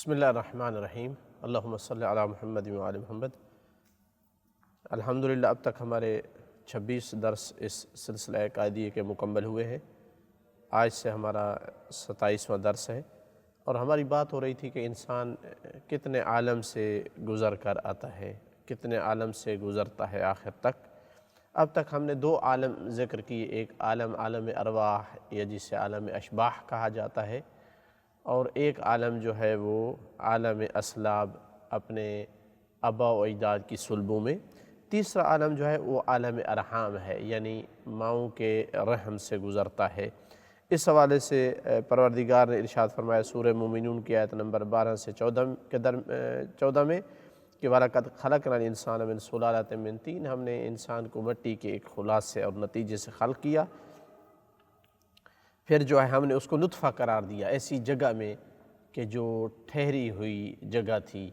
بسم اللہ الرحمن الرحیم، اللہم صلی علی محمد و آل محمد۔ الحمدللہ اب تک ہمارے 26 درس اس سلسلہ قائدیہ کے مکمل ہوئے ہیں۔ آج سے ہمارا 27واں درس ہے اور ہماری بات ہو رہی تھی کہ انسان کتنے عالم سے گزر کر آتا ہے، کتنے عالم سے گزرتا ہے آخر تک۔ اب تک ہم نے 2 عالم ذکر کیے، ایک عالم ارواح یا جسے عالم اشباح کہا جاتا ہے، اور ایک عالم جو ہے وہ عالم اسلاب، اپنے آبا و اجداد کی صلبوں میں۔ تیسرا عالم جو ہے وہ عالم ارحام ہے، یعنی ماؤں کے رحم سے گزرتا ہے۔ اس حوالے سے پروردگار نے ارشاد فرمایا سورہ مومنون کی آیت نمبر 12 سے 14 میں کہ وَلَقَدْ خَلَقْنَا الْإِنسَانَ مِنْ سُلَالَةٍ مِنْ طِينٍ، ہم نے انسان کو مٹی کے ایک خلاصے اور نتیجے سے خلق کیا، پھر جو ہے ہم نے اس کو نطفہ قرار دیا، ایسی جگہ میں کہ جو ٹھہری ہوئی جگہ تھی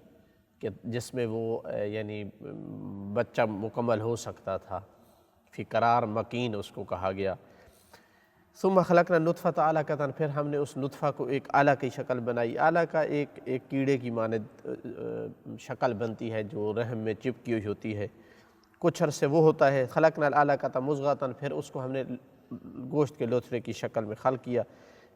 کہ جس میں وہ یعنی بچہ مکمل ہو سکتا تھا، فی قرار مکین اس کو کہا گیا۔ ثم خلقنا النطفۃ علقۃ، پھر ہم نے اس نطفہ کو ایک آلہ کی شکل بنائی۔ آلہ کا ایک کیڑے کی مانند شکل بنتی ہے جو رحم میں چپکی ہوئی ہوتی ہے، کچھ عرصے وہ ہوتا ہے۔ خلقنا العلقۃ مضغۃ، پھر اس کو ہم نے گوشت کے لوتھڑے کی شکل میں خلق کیا،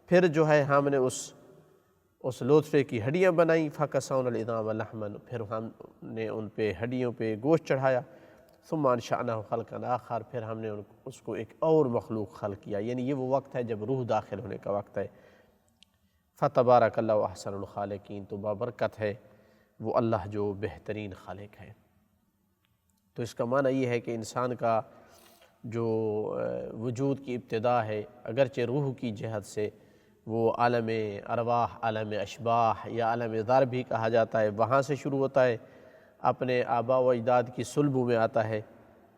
پھر جو ہے ہم نے اس لوتھڑے کی ہڈیاں بنائیں۔ فَكَسَوْنَا الْعِظَامَ لَحْمًا، پھر ہم نے ان پہ ہڈیوں پہ گوشت چڑھایا۔ ثُمَّ أَنشَأْنَاهُ خَلْقًا آخَرَ، پھر ہم نے اس کو ایک اور مخلوق خلق کیا، یعنی یہ وہ وقت ہے جب روح داخل ہونے کا وقت ہے۔ فَتَبَارَكَ اللَّهُ أَحْسَنُ الْخَالِقِينَ، تو بابرکت ہے وہ اللہ جو بہترین خالق ہے۔ تو اس کا معنی یہ ہے کہ انسان کا جو وجود کی ابتدا ہے، اگرچہ روح کی جہت سے وہ عالم ارواح، عالم اشباح یا عالم ذر بھی کہا جاتا ہے، وہاں سے شروع ہوتا ہے، اپنے آبا و اجداد کی صلبوں میں آتا ہے،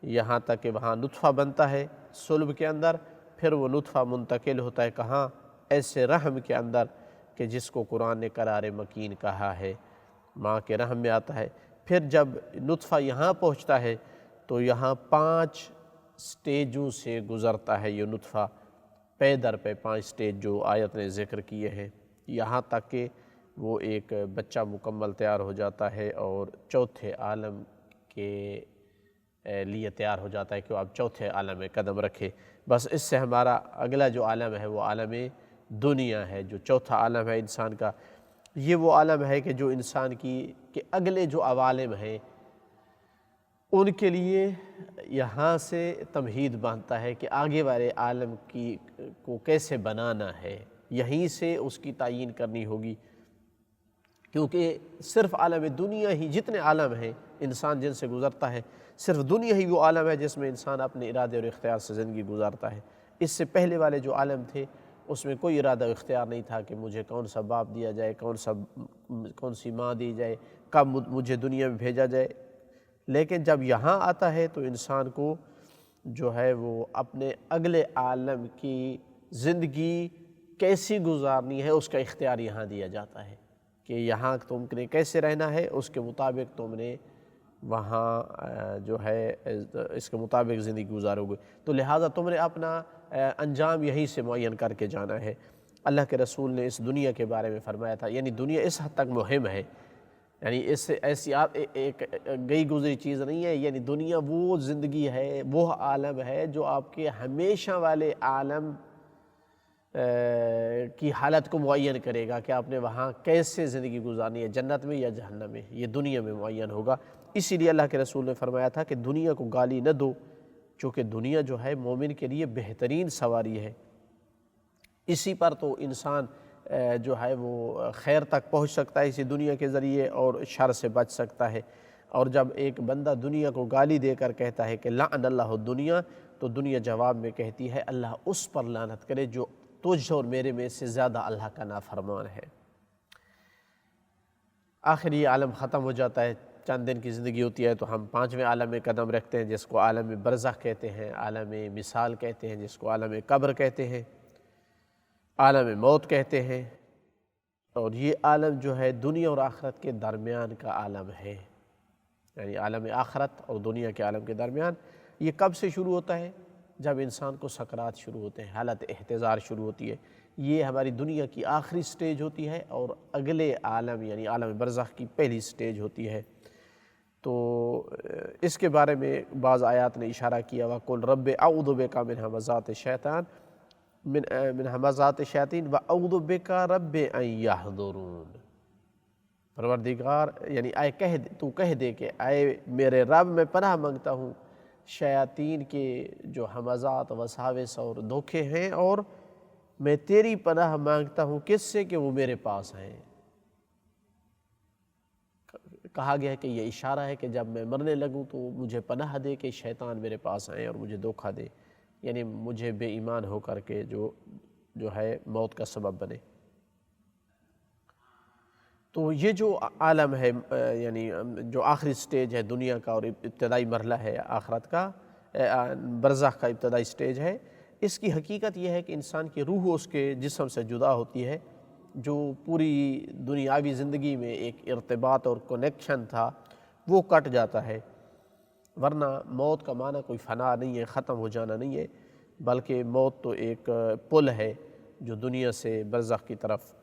یہاں تک کہ وہاں نطفہ بنتا ہے صلب کے اندر، پھر وہ نطفہ منتقل ہوتا ہے کہاں؟ ایسے رحم کے اندر کہ جس کو قرآن نے قرار مکین کہا ہے، ماں کے رحم میں آتا ہے۔ پھر جب نطفہ یہاں پہنچتا ہے تو یہاں 5 سٹیجوں سے گزرتا ہے یہ نطفہ، پے در پہ 5 سٹیج جو آیت نے ذکر کیے ہیں، یہاں تک کہ وہ ایک بچہ مکمل تیار ہو جاتا ہے اور چوتھے عالم کے لیے تیار ہو جاتا ہے کہ وہ اب چوتھے عالم میں قدم رکھے۔ بس اس سے ہمارا اگلا جو عالم ہے وہ عالم دنیا ہے، جو چوتھا عالم ہے انسان کا۔ یہ وہ عالم ہے کہ جو انسان کے اگلے جو عوالم ہیں ان کے لیے یہاں سے تمہید باندھتا ہے کہ آگے والے عالم کو کیسے بنانا ہے، یہیں سے اس کی تعیین کرنی ہوگی، کیونکہ صرف عالم دنیا ہی، جتنے عالم ہیں انسان جن سے گزرتا ہے، صرف دنیا ہی وہ عالم ہے جس میں انسان اپنے ارادے اور اختیار سے زندگی گزارتا ہے۔ اس سے پہلے والے جو عالم تھے اس میں کوئی ارادہ و اختیار نہیں تھا کہ مجھے کون سا باپ دیا جائے، کون سی ماں دی جائے، کب مجھے دنیا میں بھیجا جائے۔ لیکن جب یہاں آتا ہے تو انسان کو جو ہے وہ اپنے اگلے عالم کی زندگی کیسی گزارنی ہے اس کا اختیار یہاں دیا جاتا ہے کہ یہاں تم نے کیسے رہنا ہے، اس کے مطابق تم نے وہاں جو ہے اس کے مطابق زندگی گزارو گے، تو لہٰذا تم نے اپنا انجام یہیں سے معین کر کے جانا ہے۔ اللہ کے رسول نے اس دنیا کے بارے میں فرمایا تھا، یعنی دنیا اس حد تک مہم ہے، یعنی اس سے ایسی ایک گئی گزری چیز نہیں ہے، یعنی دنیا وہ زندگی ہے، وہ عالم ہے جو آپ کے ہمیشہ والے عالم کی حالت کو معین کرے گا کہ آپ نے وہاں کیسے زندگی گزارنی ہے، جنت میں یا جہنم میں، یہ دنیا میں معین ہوگا۔ اسی لیے اللہ کے رسول نے فرمایا تھا کہ دنیا کو گالی نہ دو، چونکہ دنیا جو ہے مومن کے لیے بہترین سواری ہے، اسی پر تو انسان جو ہے وہ خیر تک پہنچ سکتا ہے اسی دنیا کے ذریعے اور شر سے بچ سکتا ہے۔ اور جب ایک بندہ دنیا کو گالی دے کر کہتا ہے کہ لعن اللہ الدنیا، تو دنیا جواب میں کہتی ہے اللہ اس پر لعنت کرے جو تجھ اور میرے میں سے زیادہ اللہ کا نافرمان ہے۔ آخر یہ عالم ختم ہو جاتا ہے، چند دن کی زندگی ہوتی ہے تو ہم 5ویں عالم میں قدم رکھتے ہیں جس کو عالم برزخ کہتے ہیں، عالم مثال کہتے ہیں، جس کو عالم قبر کہتے ہیں، عالم موت کہتے ہیں۔ اور یہ عالم جو ہے دنیا اور آخرت کے درمیان کا عالم ہے، یعنی عالم آخرت اور دنیا کے عالم کے درمیان۔ یہ کب سے شروع ہوتا ہے؟ جب انسان کو سکرات شروع ہوتے ہیں، حالت احتضار شروع ہوتی ہے، یہ ہماری دنیا کی آخری سٹیج ہوتی ہے اور اگلے عالم یعنی عالم برزخ کی پہلی سٹیج ہوتی ہے۔ تو اس کے بارے میں بعض آیات نے اشارہ کیا وَقُلْ رَبِّ أَعُوذُ بِكَ مِنْ هَمَزَاتِ الشَّيْطَانِ من همزات الشیاطین وَأَعُوذُ بِكَ رَبِّ أَن يَحْضُرُونَ۔ پروردگار یعنی تو کہہ دے کہ اے میرے رب میں پناہ مانگتا ہوں شیاطین کے جو ہمزات وساوس اور دھوکے ہیں، اور میں تیری پناہ مانگتا ہوں کس سے؟ کہ وہ میرے پاس ہیں۔ کہا گیا ہے کہ یہ اشارہ ہے کہ جب میں مرنے لگوں تو مجھے پناہ دے کہ شیطان میرے پاس آئے اور مجھے دھوکہ دے، یعنی مجھے بے ایمان ہو کر کے جو ہے موت کا سبب بنے۔ تو یہ جو عالم ہے یعنی جو آخری سٹیج ہے دنیا کا اور ابتدائی مرحلہ ہے آخرت کا، برزخ کا ابتدائی سٹیج ہے، اس کی حقیقت یہ ہے کہ انسان کی روح اس کے جسم سے جدا ہوتی ہے۔ جو پوری دنیاوی زندگی میں ایک ارتباط اور کنیکشن تھا وہ کٹ جاتا ہے، ورنہ موت کا معنی کوئی فنا نہیں ہے، ختم ہو جانا نہیں ہے، بلکہ موت تو ایک پل ہے جو دنیا سے برزخ کی طرف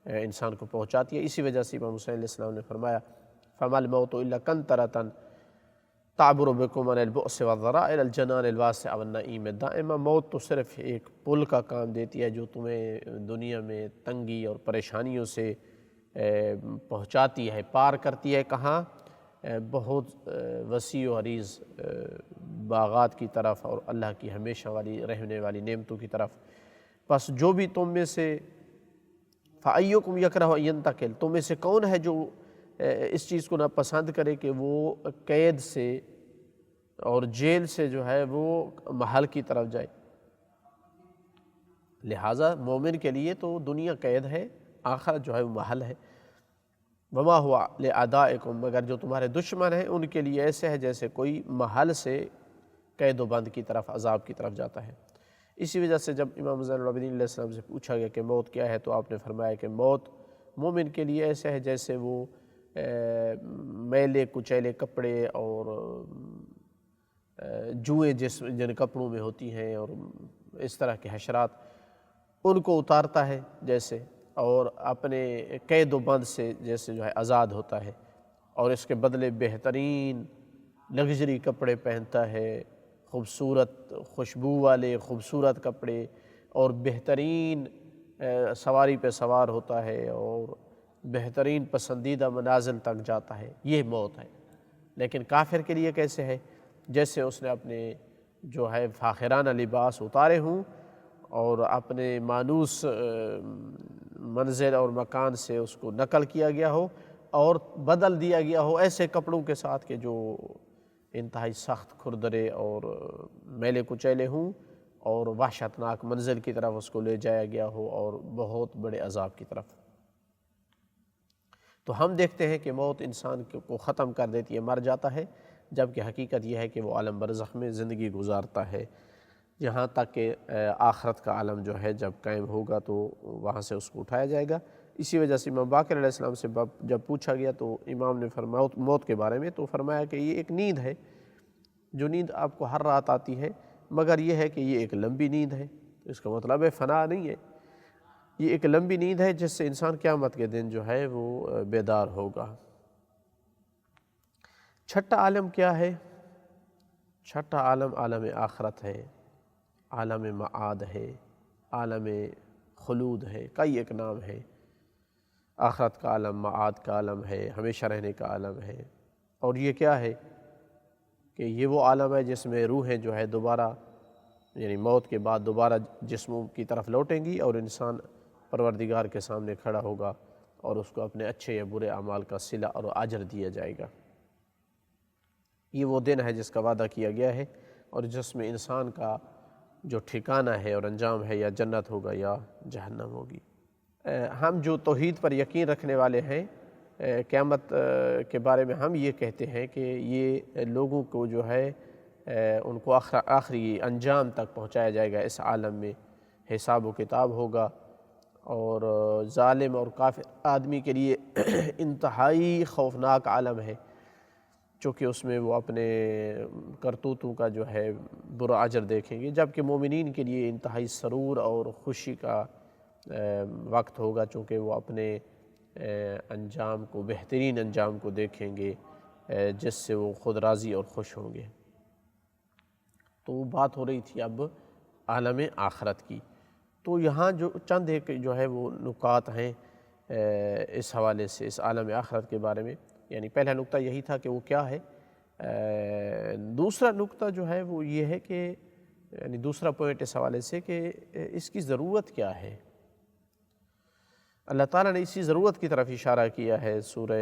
انسان کو پہنچاتی ہے۔ اسی وجہ سے امام حسین علیہ السلام نے فرمایا فَمَا الْمَوْتُ إِلَّا قَنْطَرَةً تَعْبُرُ بِكُمْ عَنِ الْبُؤْسِ وَالضَّرَاءِ إِلَى الْجَنَانِ الْوَاسِعِ وَالنَّعِيمِ الدَّائِمِ۔ موت تو صرف ایک پل کا کام دیتی ہے جو تمہیں دنیا میں تنگی اور پریشانیوں سے پہنچاتی ہے، پار کرتی ہے کہاں؟ بہت وسیع و عریض باغات کی طرف اور اللہ کی ہمیشہ والی رہنے والی نعمتوں کی طرف۔ بس جو بھی تم میں سے فَأَيُّكُمْ يَكْرَهُ أَن يَنْتَقِلَ، تم میں سے کون ہے جو اس چیز کو ناپسند کرے کہ وہ قید سے اور جیل سے جو ہے وہ محل کی طرف جائے؟ لہٰذا مومن کے لیے تو دنیا قید ہے، آخرت جو ہے وہ محل ہے۔ وَمَا هُوَ لِأَعْدَائِكُمْ، مگر جو تمہارے دشمن ہیں ان کے لیے ایسے ہے جیسے کوئی محل سے قید و بند کی طرف، عذاب کی طرف جاتا ہے۔ اسی وجہ سے جب امام زین العابدین علیہ السلام سے پوچھا گیا کہ موت کیا ہے تو آپ نے فرمایا کہ موت مومن کے لیے ایسے ہے جیسے وہ میلے کچیلے کپڑے اور جوئیں جن کپڑوں میں ہوتی ہیں اور اس طرح کے حشرات ان کو اتارتا ہے جیسے، اور اپنے قید و بند سے جیسے جو ہے آزاد ہوتا ہے، اور اس کے بدلے بہترین لگژری کپڑے پہنتا ہے، خوبصورت خوشبو والے خوبصورت کپڑے، اور بہترین سواری پہ سوار ہوتا ہے اور بہترین پسندیدہ منازل تک جاتا ہے۔ یہ موت ہے۔ لیکن کافر کے لیے کیسے ہے؟ جیسے اس نے اپنے جو ہے فاخرانہ لباس اتارے ہوں اور اپنے مانوس منزل اور مکان سے اس کو نقل کیا گیا ہو اور بدل دیا گیا ہو ایسے کپڑوں کے ساتھ کہ جو انتہائی سخت کھردرے اور میلے کچیلے ہوں اور وحشتناک منزل کی طرف اس کو لے جایا گیا ہو اور بہت بڑے عذاب کی طرف۔ تو ہم دیکھتے ہیں کہ موت انسان کو ختم کر دیتی ہے، مر جاتا ہے، جبکہ حقیقت یہ ہے کہ وہ عالم برزخ میں زندگی گزارتا ہے، یہاں تک کہ آخرت کا عالم جو ہے جب قائم ہوگا تو وہاں سے اس کو اٹھایا جائے گا۔ اسی وجہ سے امام باقر علیہ السلام سے جب پوچھا گیا تو امام نے فرمایا موت کے بارے میں، تو فرمایا کہ یہ ایک نیند ہے، جو نیند آپ کو ہر رات آتی ہے، مگر یہ ہے کہ یہ ایک لمبی نیند ہے۔ اس کا مطلب ہے فنا نہیں ہے، یہ ایک لمبی نیند ہے جس سے انسان قیامت کے دن جو ہے وہ بیدار ہوگا۔ چھٹا عالم کیا ہے؟ چھٹا عالم عالم آخرت ہے، عالم معاد ہے، عالم خلود ہے، کئی ایک نام ہے۔ آخرت کا عالم، معاد کا عالم ہے، ہمیشہ رہنے کا عالم ہے۔ اور یہ کیا ہے کہ یہ وہ عالم ہے جس میں روحیں جو ہے دوبارہ یعنی موت کے بعد دوبارہ جسموں کی طرف لوٹیں گی اور انسان پروردگار کے سامنے کھڑا ہوگا اور اس کو اپنے اچھے یا برے اعمال کا صلہ اور اجر دیا جائے گا۔ یہ وہ دن ہے جس کا وعدہ کیا گیا ہے اور جس میں انسان کا جو ٹھکانہ ہے اور انجام ہے یا جنت ہوگا یا جہنم ہوگی۔ ہم جو توحید پر یقین رکھنے والے ہیں، قیامت کے بارے میں ہم یہ کہتے ہیں کہ یہ لوگوں کو جو ہے ان کو آخری انجام تک پہنچایا جائے گا، اس عالم میں حساب و کتاب ہوگا، اور ظالم اور کافر آدمی کے لیے انتہائی خوفناک عالم ہے، چونکہ اس میں وہ اپنے کرتوتوں کا جو ہے برا اجر دیکھیں گے، جبکہ مومنین کے لیے انتہائی سرور اور خوشی کا وقت ہوگا، چونکہ وہ اپنے انجام کو، بہترین انجام کو دیکھیں گے جس سے وہ خود راضی اور خوش ہوں گے۔ تو بات ہو رہی تھی اب عالم آخرت کی، تو یہاں جو چند ایک جو ہے وہ نکات ہیں اس حوالے سے، اس عالم آخرت کے بارے میں۔ یعنی پہلا نکتہ یہی تھا کہ وہ کیا ہے۔ دوسرا نکتہ جو ہے وہ یہ ہے کہ یعنی دوسرا پوائنٹ اس حوالے سے کہ اس کی ضرورت کیا ہے۔ اللہ تعالیٰ نے اسی ضرورت کی طرف اشارہ کیا ہے سورہ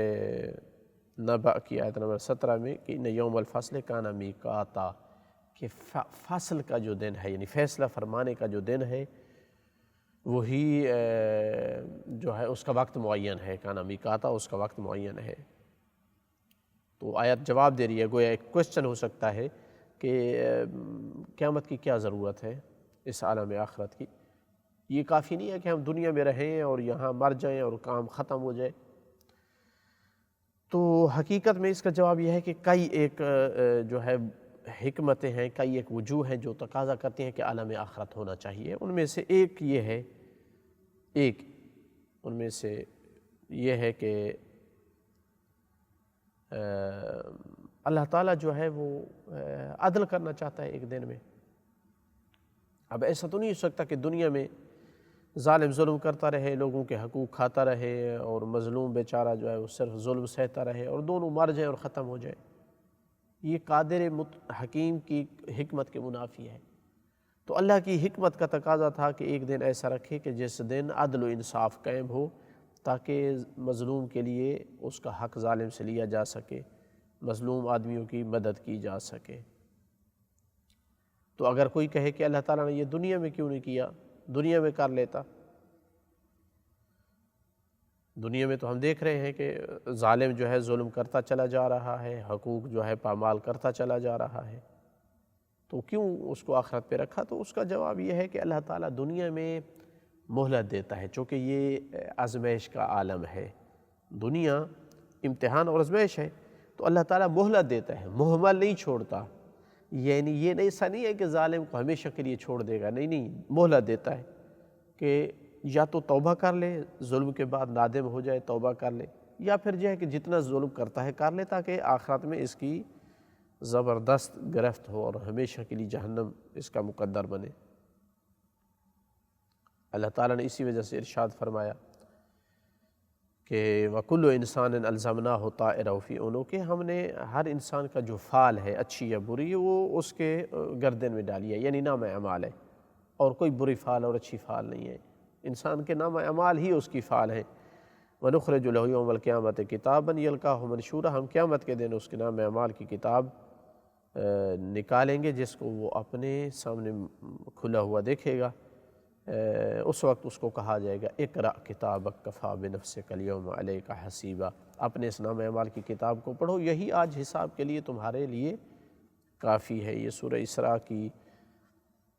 نبأ کی آیت نمبر 17 میں کہ ان یوم الفصل کان میقاتا، کہ فصل کا جو دن ہے، یعنی فیصلہ فرمانے کا جو دن ہے، وہی جو ہے اس کا وقت معین ہے، کان میقاتا، اس کا وقت معین ہے۔ تو آیت جواب دے رہی ہے، گویا ایک کوشچن ہو سکتا ہے کہ قیامت کی کیا ضرورت ہے اس عالم آخرت کی؟ یہ کافی نہیں ہے کہ ہم دنیا میں رہیں اور یہاں مر جائیں اور کام ختم ہو جائے۔ تو حقیقت میں اس کا جواب یہ ہے کہ کئی ایک جو ہے حکمتیں ہیں، کئی ایک وجوہ ہیں جو تقاضا کرتے ہیں کہ عالم آخرت ہونا چاہیے۔ ان میں سے ایک یہ ہے، ان میں سے یہ ہے کہ اللہ تعالیٰ جو ہے وہ عدل کرنا چاہتا ہے ایک دن میں۔ اب ایسا تو نہیں ہو سکتا کہ دنیا میں ظالم ظلم کرتا رہے، لوگوں کے حقوق کھاتا رہے اور مظلوم بیچارہ جو ہے وہ صرف ظلم سہتا رہے اور دونوں مر جائیں اور ختم ہو جائے۔ یہ قادر حکیم کی حکمت کے منافی ہے۔ تو اللہ کی حکمت کا تقاضا تھا کہ ایک دن ایسا رکھے کہ جس دن عدل و انصاف قائم ہو، تاکہ مظلوم کے لیے اس کا حق ظالم سے لیا جا سکے، مظلوم آدمیوں کی مدد کی جا سکے۔ تو اگر کوئی کہے کہ اللہ تعالیٰ نے یہ دنیا میں کیوں نہیں کیا، دنیا میں کر لیتا۔ دنیا میں تو ہم دیکھ رہے ہیں کہ ظالم جو ہے ظلم کرتا چلا جا رہا ہے، حقوق جو ہے پامال کرتا چلا جا رہا ہے، تو کیوں اس کو آخرت پہ رکھا؟ تو اس کا جواب یہ ہے کہ اللہ تعالیٰ دنیا میں مہلت دیتا ہے، چونکہ یہ آزمائش کا عالم ہے، دنیا امتحان اور آزمائش ہے، تو اللہ تعالیٰ مہلت دیتا ہے، مہمل نہیں چھوڑتا۔ یعنی یہ نہیں، ایسا نہیں ہے کہ ظالم کو ہمیشہ کے لیے چھوڑ دے گا، نہیں، مہلت دیتا ہے کہ یا تو توبہ کر لے، ظلم کے بعد نادم ہو جائے، توبہ کر لے، یا پھر جو ہے کہ جتنا ظلم کرتا ہے کر لے، تاکہ آخرت میں اس کی زبردست گرفت ہو اور ہمیشہ کے لیے جہنم اس کا مقدر بنے۔ اللہ تعالیٰ نے اسی وجہ سے ارشاد فرمایا کہ وَكُلُّ إِنسَانٍ أَلْزَمْنَاهُ طَائِرَهُ فِي عُنُقِهِ، کہ ہم نے ہر انسان کا جو فعل ہے، اچھی یا بری، وہ اس کے گردن میں ڈالی ہے، یعنی نام اعمال ہے، اور کوئی بری فعل اور اچھی فعل نہیں ہے، انسان کے نام اعمال ہی اس کی فعل ہے۔ وَنُخْرِجُ لَهُ يَوْمَ الْقِيَامَةِ كِتَابًا يَلْقَاهُ مَنْشُورًا، ہم قیامت کے دن اس کے نام اعمال کی کتاب نکالیں گے جس کو وہ اپنے سامنے کھلا ہوا دیکھے گا۔ اس وقت اس کو کہا جائے گا اقرأ کتابک کفیٰ بنفسک اليوم علیک حسیبا، اپنے اس نام اعمال کی کتاب کو پڑھو، یہی آج حساب کے لیے تمہارے لیے کافی ہے۔ یہ سورہ اسراء کی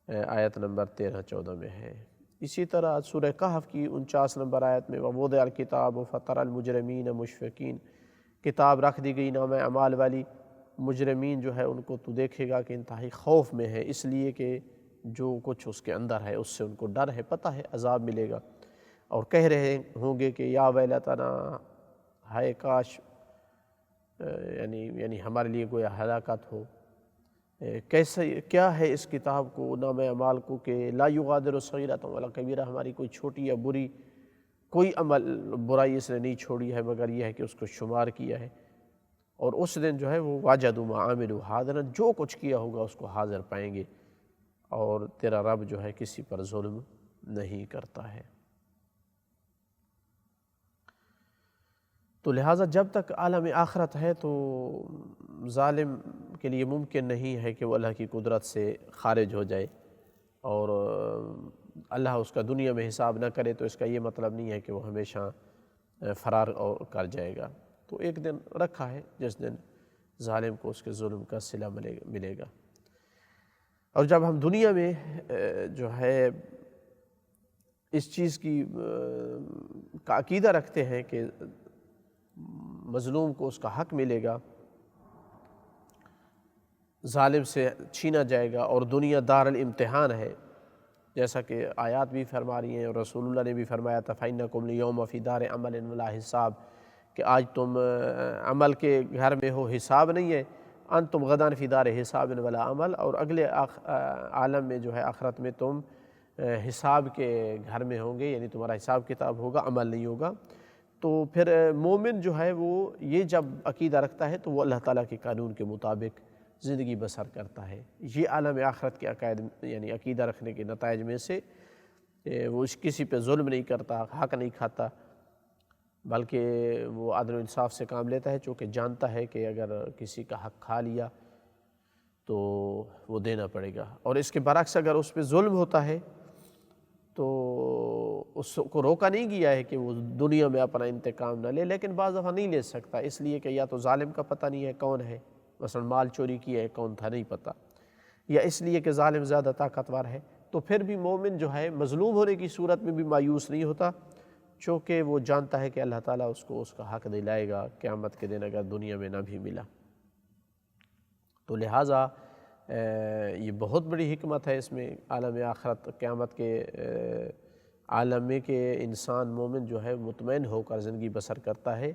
آیت نمبر 13-14 میں ہے۔ اسی طرح سورہ کہف کی 49 نمبر آیت میں وَوُضِعَ الْكِتَابُ فَتَرَى الْمُجْرِمِينَ مُشْفِقِينَ، کتاب رکھ دی گئی نام اعمال والی، مجرمین جو ہے ان کو تو دیکھے گا کہ انتہائی خوف میں ہے، اس لیے کہ جو کچھ اس کے اندر ہے اس سے ان کو ڈر ہے، پتہ ہے عذاب ملے گا، اور کہہ رہے ہوں گے کہ یا ویلتنا، ہائے کاش، یعنی ہمارے لیے گویا ہلاکت ہو۔ کیسے، کیا ہے اس کتاب کو، نام اعمال کو، کہ لا یغادر صغیرۃ ولا کبیرہ، ہماری کوئی چھوٹی یا بری کوئی عمل برائی اس نے نہیں چھوڑی ہے مگر یہ ہے کہ اس کو شمار کیا ہے، اور اس دن جو ہے وہ وجدوا ما عملوا حاضرا، جو کچھ کیا ہوگا اس کو حاضر پائیں گے، اور تیرا رب جو ہے کسی پر ظلم نہیں کرتا ہے۔ تو لہٰذا جب تک عالم آخرت ہے تو ظالم کے لیے ممکن نہیں ہے کہ وہ اللہ کی قدرت سے خارج ہو جائے، اور اللہ اس کا دنیا میں حساب نہ کرے تو اس کا یہ مطلب نہیں ہے کہ وہ ہمیشہ فرار کر جائے گا۔ تو ایک دن رکھا ہے جس دن ظالم کو اس کے ظلم کا صلہ ملے گا۔ اور جب ہم دنیا میں جو ہے اس چیز کی کا عقیدہ رکھتے ہیں کہ مظلوم کو اس کا حق ملے گا، ظالم سے چھینا جائے گا، اور دنیا دار الامتحان ہے، جیسا کہ آیات بھی فرما رہی ہیں اور رسول اللہ نے بھی فرمایا تھا فَإِنَّكُمْ الْيَوْمَ فِي دَارِ عَمَلٍ وَلَا حساب، کہ آج تم عمل کے گھر میں ہو، حساب نہیں ہے. انتم غداً فی دار حساب ولا عمل، اور اگلے عالم میں جو ہے آخرت میں تم حساب کے گھر میں ہوں گے، یعنی تمہارا حساب کتاب ہوگا، عمل نہیں ہوگا. تو پھر مومن جو ہے وہ یہ جب عقیدہ رکھتا ہے تو وہ اللہ تعالیٰ کے قانون کے مطابق زندگی بسر کرتا ہے. یہ عالم آخرت کے عقائد یعنی عقیدہ رکھنے کے نتائج میں سے وہ کسی پہ ظلم نہیں کرتا، حق نہیں کھاتا، بلکہ وہ عدل و انصاف سے کام لیتا ہے، چونکہ جانتا ہے کہ اگر کسی کا حق کھا لیا تو وہ دینا پڑے گا. اور اس کے برعکس اگر اس پہ ظلم ہوتا ہے تو اس کو روکا نہیں گیا ہے کہ وہ دنیا میں اپنا انتقام نہ لے، لیکن بعض دفعہ نہیں لے سکتا، اس لیے کہ یا تو ظالم کا پتہ نہیں ہے کون ہے، مثلا مال چوری کیا ہے کون تھا نہیں پتہ، یا اس لیے کہ ظالم زیادہ طاقتور ہے. تو پھر بھی مومن جو ہے مظلوم ہونے کی صورت میں بھی مایوس نہیں ہوتا، چونکہ وہ جانتا ہے کہ اللہ تعالیٰ اس کو اس کا حق دلائے گا قیامت کے دن اگر دنیا میں نہ بھی ملا. تو لہٰذا یہ بہت بڑی حکمت ہے اس میں عالم آخرت قیامت کے عالم میں کہ انسان مومن جو ہے مطمئن ہو کر زندگی بسر کرتا ہے،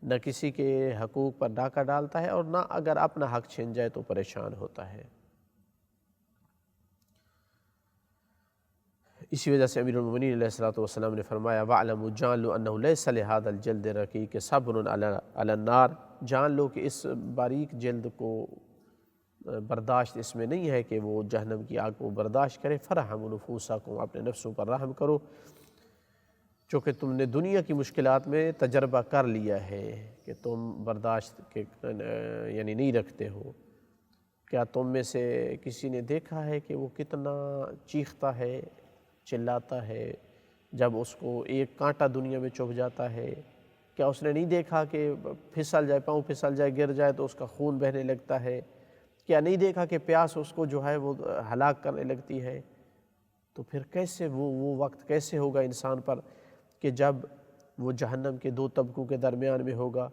نہ کسی کے حقوق پر ڈاکہ ڈالتا ہے، اور نہ اگر اپنا حق چھن جائے تو پریشان ہوتا ہے. اسی وجہ سے امیر المؤمنین علیہ الصلوۃ والسلام نے فرمایا وَاعْلَمُوا جان لو أَنَّهُ لَيْسَ لِهَذَا الْجَلْدِ الرَّقِيقِ صَبْرٌ عَلَى النَّارِ، جان لو کہ اس باریک جلد کو برداشت اس میں نہیں ہے کہ وہ جہنم کی آگ کو برداشت کرے. فَرَحَمُوا نُفُوسَكُمْ، اپنے نفسوں پر رحم کرو، چونکہ تم نے دنیا کی مشکلات میں تجربہ کر لیا ہے کہ تم برداشت کے یعنی نہیں رکھتے ہو. کیا تم میں سے کسی نے دیکھا ہے کہ وہ کتنا چیختا ہے، چلاتا ہے جب اس کو ایک کانٹا دنیا میں چبھ جاتا ہے؟ کیا اس نے نہیں دیکھا کہ پھسل جائے، پاؤں پھسل جائے، گر جائے تو اس کا خون بہنے لگتا ہے؟ کیا نہیں دیکھا کہ پیاس اس کو جو ہے وہ ہلاک کرنے لگتی ہے؟ تو پھر کیسے وہ وقت کیسے ہوگا انسان پر کہ جب وہ جہنم کے دو طبقوں کے درمیان میں ہوگا،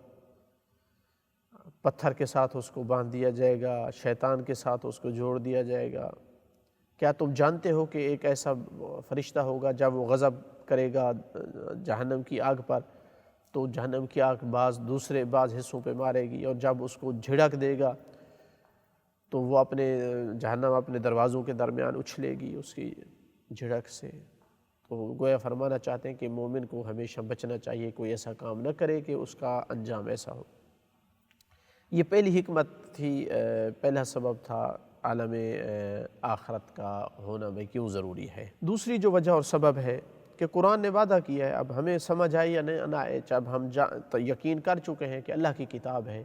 پتھر کے ساتھ اس کو باندھ دیا جائے گا، شیطان کے ساتھ اس کو جوڑ دیا جائے گا. کیا تم جانتے ہو کہ ایک ایسا فرشتہ ہوگا جب وہ غضب کرے گا جہنم کی آگ پر تو جہنم کی آگ بعض حصوں پہ مارے گی، اور جب اس کو جھڑک دے گا تو وہ جہنم اپنے دروازوں کے درمیان اچھلے گی اس کی جھڑک سے. تو گویا فرمانا چاہتے ہیں کہ مومن کو ہمیشہ بچنا چاہیے، کوئی ایسا کام نہ کرے کہ اس کا انجام ایسا ہو. یہ پہلی حکمت تھی، پہلا سبب تھا عالم آخرت کا ہونا بھئی کیوں ضروری ہے. دوسری جو وجہ اور سبب ہے کہ قرآن نے وعدہ کیا ہے، اب ہمیں سمجھ آئی یا نہ آئے، جب ہم یقین کر چکے ہیں کہ اللہ کی کتاب ہے،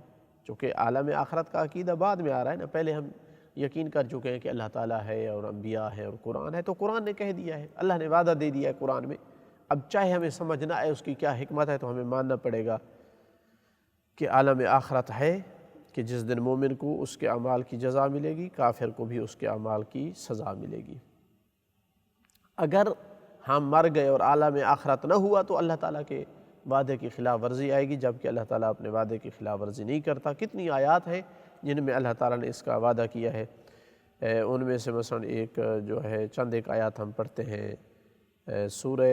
چونکہ عالم آخرت کا عقیدہ بعد میں آ رہا ہے نا، پہلے ہم یقین کر چکے ہیں کہ اللہ تعالیٰ ہے اور انبیاء ہے اور قرآن ہے، تو قرآن نے کہہ دیا ہے، اللہ نے وعدہ دے دیا ہے قرآن میں. اب چاہے ہمیں سمجھ نہ آئے اس کی کیا حکمت ہے، تو ہمیں ماننا پڑے گا کہ عالم آخرت ہے، کہ جس دن مومن کو اس کے اعمال کی جزا ملے گی، کافر کو بھی اس کے اعمال کی سزا ملے گی. اگر ہم مر گئے اور عالم آخرت نہ ہوا تو اللہ تعالیٰ کے وعدے کی خلاف ورزی آئے گی، جبکہ اللہ تعالیٰ اپنے وعدے کی خلاف ورزی نہیں کرتا. کتنی آیات ہیں جن میں اللہ تعالیٰ نے اس کا وعدہ کیا ہے. ان میں سے مثلا ایک جو ہے چند ایک آیات ہم پڑھتے ہیں. سورہ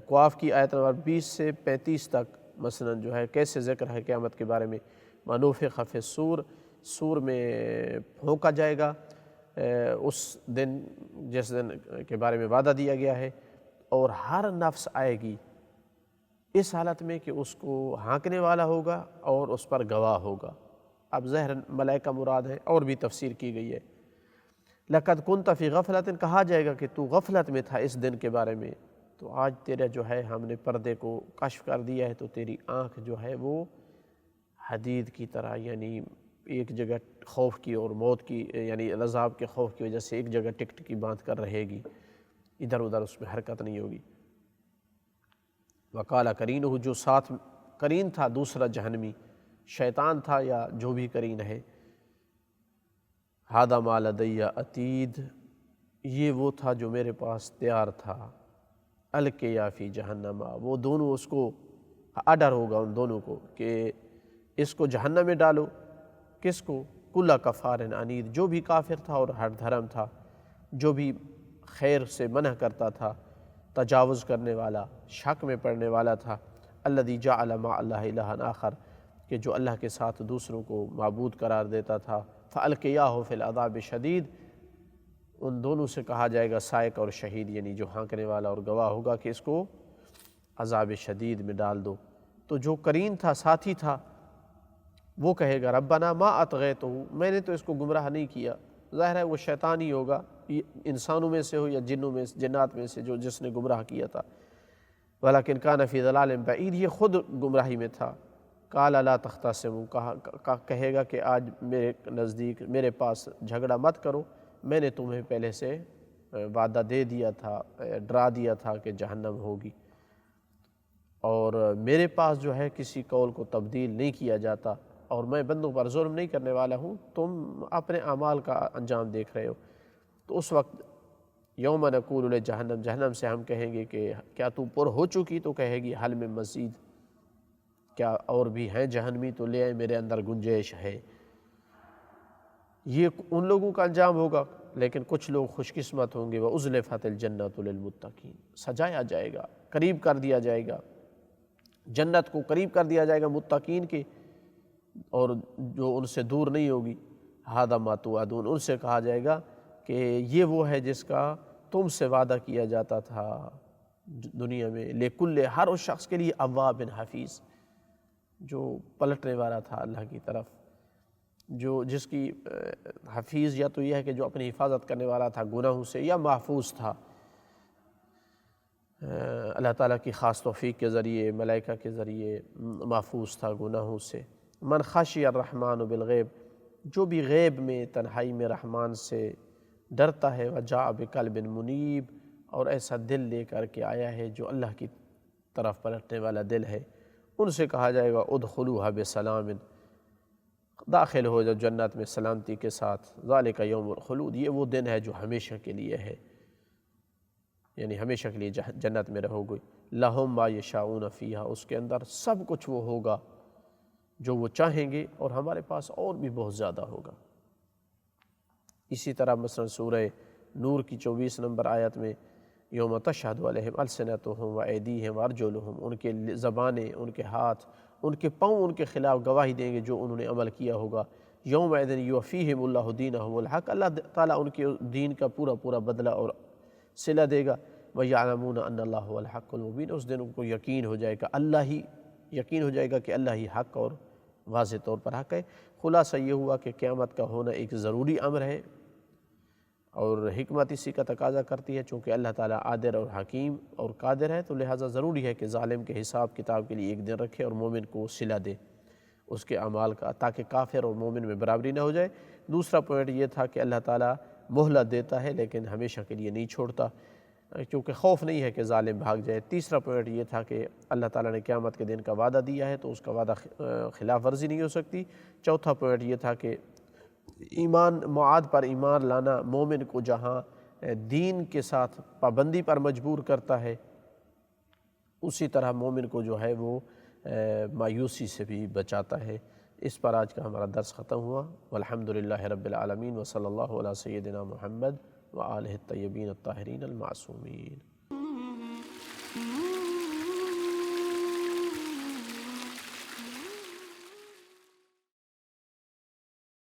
قاف کی آیت نمبر 20 سے 35 تک مثلا جو ہے کیسے ذکر ہے قیامت کے بارے میں. مَنُفِخَ فِي الصُّورِ، سور میں پھونکا جائے گا اس دن جس دن کے بارے میں وعدہ دیا گیا ہے، اور ہر نفس آئے گی اس حالت میں کہ اس کو ہانکنے والا ہوگا اور اس پر گواہ ہوگا. اب ظاہر ملائکہ مراد ہے، اور بھی تفسیر کی گئی ہے. لَقَدْ كُنْتَ فِي غَفْلَةٍ، کہا جائے گا کہ تو غفلت میں تھا اس دن کے بارے میں، تو آج تیرا جو ہے ہم نے پردے کو کشف کر دیا ہے، تو تیری آنکھ جو ہے وہ حدید کی طرح، یعنی ایک جگہ خوف کی اور موت کی یعنی عذاب کے خوف کی وجہ سے ایک جگہ ٹک ٹکی باندھ کر رہے گی، ادھر ادھر اس میں حرکت نہیں ہوگی. وَقَالَ قَرِينُهُ، جو ساتھ قرین تھا دوسرا جہنمی، شیطان تھا یا جو بھی قرین ہے، هَذَا مَا لَدَيَّ عَتِيدٌ، یہ وہ تھا جو میرے پاس تیار تھا. الْقِيَا فِي جَهَنَّمَ، وہ دونوں اس کو آڈر ہوگا ان دونوں کو کہ اس کو جہنم میں ڈالو. کس کو؟ کُلَّ کَفَارٍ عَنِیدٍ، جو بھی کافر تھا اور ہر دھرم تھا. جو بھی خیر سے منع کرتا تھا، تجاوز کرنے والا، شک میں پڑنے والا تھا، الذی جعل مع اللہ الہا آخر، کہ جو اللہ کے ساتھ دوسروں کو معبود قرار دیتا تھا، فَأَلْقِيَاهُ فِي الْعَذَابِ الشَّدِيدِ، ان دونوں سے کہا جائے گا سائق اور شہید، یعنی جو ہانکنے والا اور گواہ ہوگا، کہ اس کو عذاب شدید میں ڈال دو۔ تو جو قرین تھا، ساتھی تھا، وہ کہے گا ربنا ما اطغیتہ، میں نے تو اس کو گمراہ نہیں کیا، ظاہر ہے وہ شیطان ہی ہوگا، انسانوں میں سے ہو یا جنات میں سے، جس نے گمراہ کیا تھا، ولیکن کان فی ضلال بعید، یہ خود گمراہی میں تھا۔ قال لا تختصموا، کہے گا کہ آج میرے نزدیک، میرے پاس جھگڑا مت کرو، میں نے تمہیں پہلے سے وعدہ دے دیا تھا، ڈرا دیا تھا کہ جہنم ہوگی، اور میرے پاس جو ہے کسی قول کو تبدیل نہیں کیا جاتا، اور میں بندوں پر ظلم نہیں کرنے والا ہوں، تم اپنے اعمال کا انجام دیکھ رہے ہو۔ تو اس وقت یوم نقول لجہنم، جہنم سے ہم کہیں گے کہ کیا تو پر ہو چکی؟ تو کہے گی حل میں مزید، کیا اور بھی ہیں جہنمی؟ تو لے آئے، میرے اندر گنجائش ہے۔ یہ ان لوگوں کا انجام ہوگا، لیکن کچھ لوگ خوش قسمت ہوں گے، وَأُزْلِفَتِ الْجَنَّةُ لِلْمُتَّقِينَ، سجایا جائے گا، قریب کر دیا جائے گا، جنت کو قریب کر دیا جائے گا متقین کے، اور جو ان سے دور نہیں ہوگی، هَذَا مَا تُوعَدُونَ، ان سے کہا جائے گا کہ یہ وہ ہے جس کا تم سے وعدہ کیا جاتا تھا دنیا میں، لِكُلِّ، ہر اس شخص کے لیے اواب حفیظ، جو پلٹنے والا تھا اللہ کی طرف، جس کی حفیظ یا تو یہ ہے کہ جو اپنی حفاظت کرنے والا تھا گناہوں سے، یا محفوظ تھا اللہ تعالیٰ کی خاص توفیق کے ذریعے، ملائکہ کے ذریعے محفوظ تھا گناہوں سے۔ من خشی الرحمن بالغیب، جو بھی غیب میں، تنہائی میں رحمان سے ڈرتا ہے، وجاء بقلب منیب، اور ایسا دل لے کر کے آیا ہے جو اللہ کی طرف پلٹنے والا دل ہے، ان سے کہا جائے گا ادخلوها بسلام، داخل ہو جاؤ جنت میں سلامتی کے ساتھ، ذالک یوم الخلود، یہ وہ دن ہے جو ہمیشہ کے لیے ہے، یعنی ہمیشہ کے لیے جنت میں رہو گے۔ لہم ما یشاؤون فیہا، اس کے اندر سب کچھ وہ ہوگا جو وہ چاہیں گے، اور ہمارے پاس اور بھی بہت زیادہ ہوگا۔ اسی طرح مثلا سورہ نور کی 24 نمبر آیت میں یوم تشہد علیہم السنتہم وایدیہم وارجلہم، ان کے زبانیں، ان کے ہاتھ، ان کے پاؤں ان کے خلاف گواہی دیں گے جو انہوں نے عمل کیا ہوگا۔ یومئذ یوفیہم اللہ دینہم الحق، اللہ تعالیٰ ان کے دین کا پورا پورا بدلہ اور صلہ دے گا۔ وَيَعْلَمُونَ أَنَّ اللَّهُ هُوَ الْحَقُّ الْمُبِينُ، اس دن ان کو یقین ہو جائے گا، یقین ہو جائے گا کہ اللہ ہی حق اور واضح طور پر حق ہے۔ خلاصہ یہ ہوا کہ قیامت کا ہونا ایک ضروری امر ہے، اور حکمت اسی کا تقاضا کرتی ہے، چونکہ اللہ تعالیٰ عادل اور حکیم اور قادر ہے، تو لہٰذا ضروری ہے کہ ظالم کے حساب کتاب کے لیے ایک دن رکھے اور مومن کو صلہ دے اس کے اعمال کا، تاکہ کافر اور مومن میں برابری نہ ہو جائے۔ دوسرا پوائنٹ یہ تھا کہ اللہ تعالیٰ مہلت دیتا ہے لیکن ہمیشہ کے لیے نہیں چھوڑتا، کیونکہ خوف نہیں ہے کہ ظالم بھاگ جائے۔ تیسرا پوائنٹ یہ تھا کہ اللہ تعالیٰ نے قیامت کے دن کا وعدہ دیا ہے، تو اس کا وعدہ خلاف ورزی نہیں ہو سکتی۔ چوتھا پوائنٹ یہ تھا کہ ایمان، معاد پر ایمان لانا مومن کو جہاں دین کے ساتھ پابندی پر مجبور کرتا ہے، اسی طرح مومن کو جو ہے وہ مایوسی سے بھی بچاتا ہے۔ اس پر آج کا ہمارا درس ختم ہوا، والحمدللہ رب العالمین، وصلی اللہ علی سیدنا محمد وآلہ الطیبین الطاہرین المعصومین۔